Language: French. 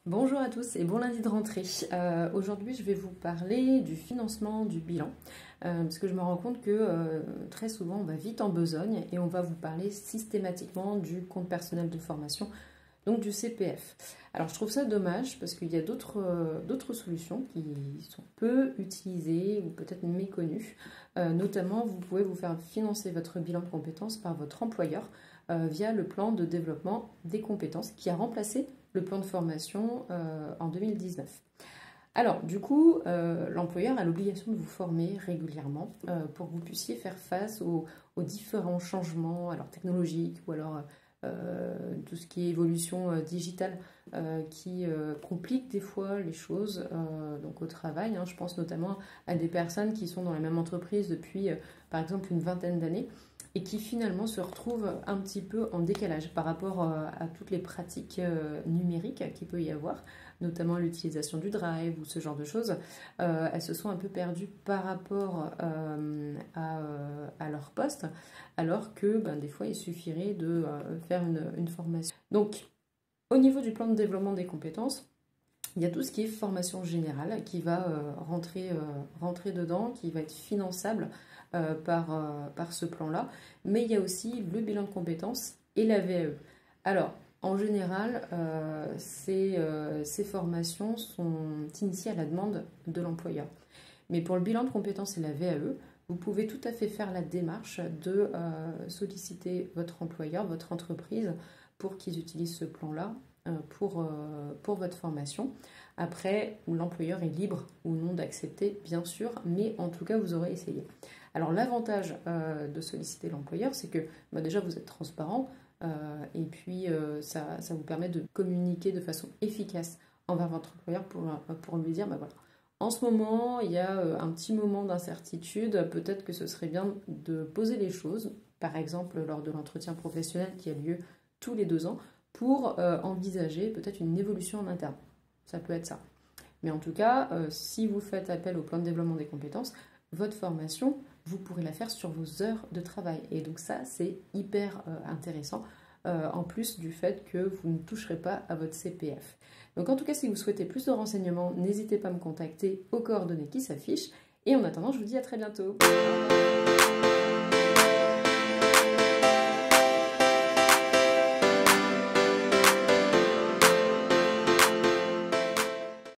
Bonjour à tous et bon lundi de rentrée. Aujourd'hui, je vais vous parler du financement du bilan parce que je me rends compte que très souvent, on va vite en besogne et on va vous parler systématiquement du compte personnel de formation, donc du CPF. Alors, je trouve ça dommage parce qu'il y a d'autres solutions qui sont peu utilisées ou peut-être méconnues. Notamment, vous pouvez vous faire financer votre bilan de compétences par votre employeur via le plan de développement des compétences qui a remplacé le plan de formation en 2019. Alors, du coup, l'employeur a l'obligation de vous former régulièrement pour que vous puissiez faire face aux différents changements alors technologiques ou alors tout ce qui est évolution digitale qui complique des fois les choses donc au travail. Je pense notamment à des personnes qui sont dans la même entreprise depuis par exemple une vingtaine d'années et qui finalement se retrouvent un petit peu en décalage par rapport à toutes les pratiques numériques qu'il peut y avoir, notamment l'utilisation du drive ou ce genre de choses. Elles se sont un peu perdues par rapport à leur poste, alors que des fois il suffirait de faire une formation. Donc, au niveau du plan de développement des compétences, il y a tout ce qui est formation générale qui va rentrer dedans, qui va être finançable par ce plan-là. Mais il y a aussi le bilan de compétences et la VAE. Alors, en général, ces formations sont initiées à la demande de l'employeur. Mais pour le bilan de compétences et la VAE, vous pouvez tout à fait faire la démarche de solliciter votre employeur, votre entreprise, pour qu'ils utilisent ce plan-là pour votre formation. Après, l'employeur est libre ou non d'accepter, bien sûr, mais en tout cas, vous aurez essayé. Alors, l'avantage de solliciter l'employeur, c'est que déjà, vous êtes transparent et puis ça vous permet de communiquer de façon efficace envers votre employeur pour lui dire, voilà, en ce moment, il y a un petit moment d'incertitude, peut-être que ce serait bien de poser les choses, par exemple lors de l'entretien professionnel qui a lieu tous les 2 ans, pour envisager peut-être une évolution en interne. Ça peut être ça. Mais en tout cas, si vous faites appel au plan de développement des compétences, votre formation, vous pourrez la faire sur vos heures de travail. Et donc ça, c'est hyper intéressant, en plus du fait que vous ne toucherez pas à votre CPF. Donc en tout cas, si vous souhaitez plus de renseignements, n'hésitez pas à me contacter aux coordonnées qui s'affichent. Et en attendant, je vous dis à très bientôt. Au revoir.